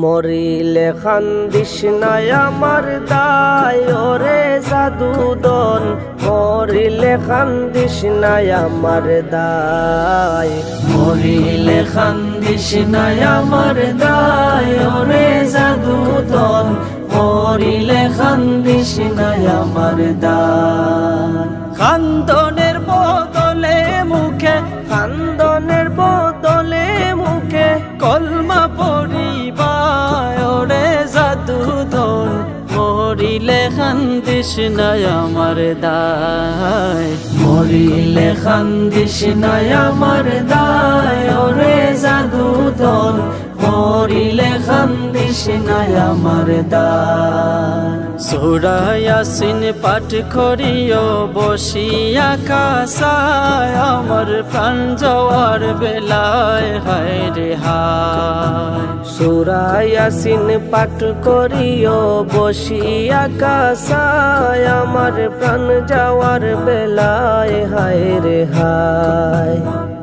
মরিলে খান্দিস নাই আমার দায় ওরে জাদুদন, মরিলে খান্দিস নাই আমার দায়, মরিলে খান্দিস নাই আমার দায় ওরে জাদুদন, মরিলে খান্দিস নাই আমার দায়। খান্দনের বদলে মুখে, খান্দনের বদলে মুখে কলমা পড়িবা ওরে জাদুদন, মরিলে খান্দিস নাই আমার দায়, মরিলে খান্দিস নাই আমার দায় ওরে জাদুদন, মরিলে খান্দিস নাই আমার দায়। সূরা ইয়াসিন পাঠ করিও বসিয়া কাসায়, আমার প্রাণ যাওয়ার বেলায় হায় রে হায়। সূরা ইয়াসিন পাঠ করিও বসিয়া কাসায়, আমার প্রাণ যাওয়ার বেলায় হায় রে হায়।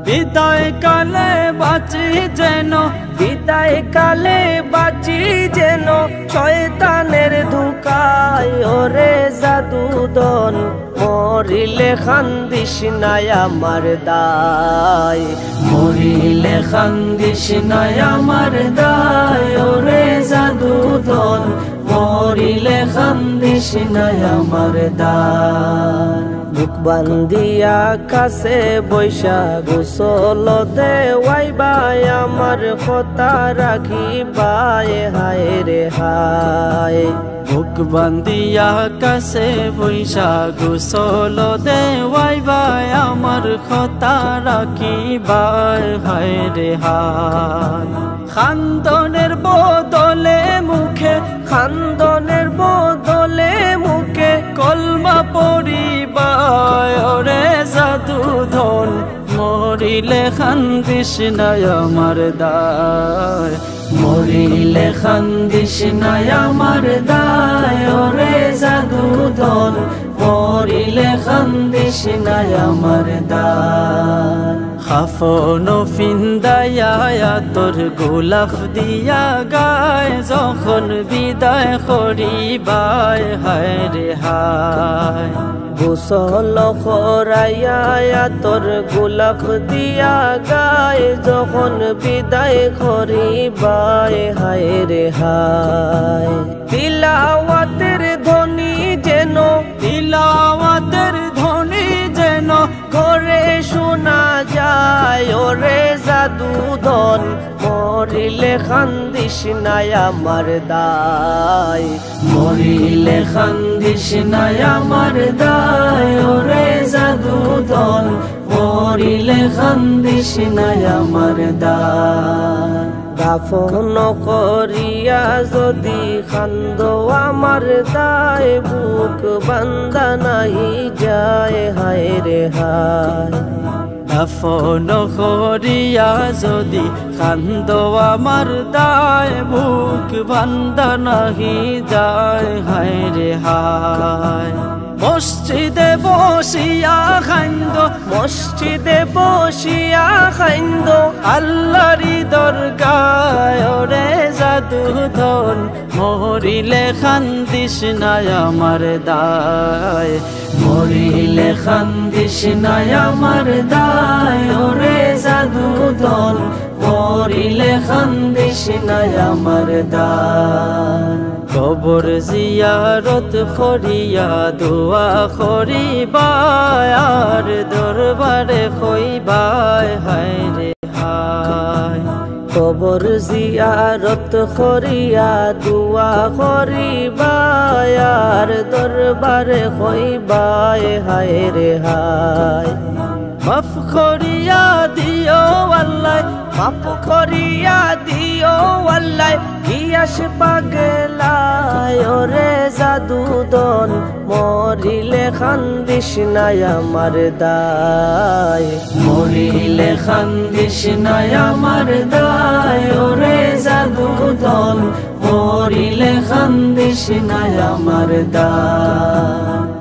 বিদায় কালে বাঁচি যেন, বিদায় কালে বাঁচি যেন শয়তানের ধোঁকায় ওরে জাদুদন, মরিলে খান্দিস নাই আমার দায়, মরিলে খান্দিস নাই আমার দায় ওরে জাদুদন, মরিলে খান্দিস নাই আমার দায়। বুক বান্ধিয়া কাছে বৈশা গোসল দেওয়াইবাই, আমার কথা রাখিবাই হায় রে হায়। বুক বান্ধিয়া কাছে বৈশা গোসল দেওয়াইবাই, আমার কথা রাখিবাই হায় রে হায়। খান্দনের বদলে মুখে, খান্দনের বদলে মুখে কলমা পড়িবাই ওরে জাদুদন, মরিলে খান্দিস নাই আমার দায়, মরিলে খান্দিস নাই আমার দায় ওরে জাদুদন, মরিলে খান্দিস নাই আমার দায়। খাফন ফিন্দায়া তোর গোলাপ দিয়া গায়, যখন বিদায় করিবাই হায় রে হায়। গোসল করাইয়া তোর গোলাপ দিয়া গায়, যখন বিদায় করিবাই হায় রে হায়। তিলাওয়াতের ধ্বনি যেন, তিলাওয়াতের ধ্বনি যেন ঘরে শোনা যায় ওরে জাদুদন, মরিলে খান্দিস নাই আমার দায়, মরিলে খান্দিস নাই আমার দায় ওরে জাদুদন, মরিলে খান্দিস নাই আমার দায়। দাফন করিয়া যদি খান্দো আমার দায়, বুক বান্দা নাহি যায় হায় রে হায়। দাফন করিয়া যদি কান্দ আমার দায়, বুক বান্দা নাহি যায় হায় রে হায়। মসজিদে বসিয়া খাইন্দ, মসজিদে বসিয়া খাইন্দ আল্লাহরি দরগায় ওরে জাদুদন, মরিলে খান্দিস নাই আমার দায়, মরিলে খান্দিস নাই আমার দায় ওরে জাদুদন, মরিলে খান্দিস নাই আমার দায়। কবর জিয়ারত করিয়া দোয়া করিবাই, আর দরবারে কইবাই হায় রে হায়। কবর জিয়ারত করিয়া দোয়া করিবাই, আর দরবারে কইবাই হায় রে হায়। মাফ করিয়া দিও আল্লাহ, মাফ করিয়া দিও আল্লাহ, গিয়াস পাগলায় ওরে জাদুদন, মরিলে খান্দিস নাই আমার দায়, মরিলে খান্দিস নাই আমার দায় ওরে জাদুদন, মরিলে খান্দিস নাই আমার দায়।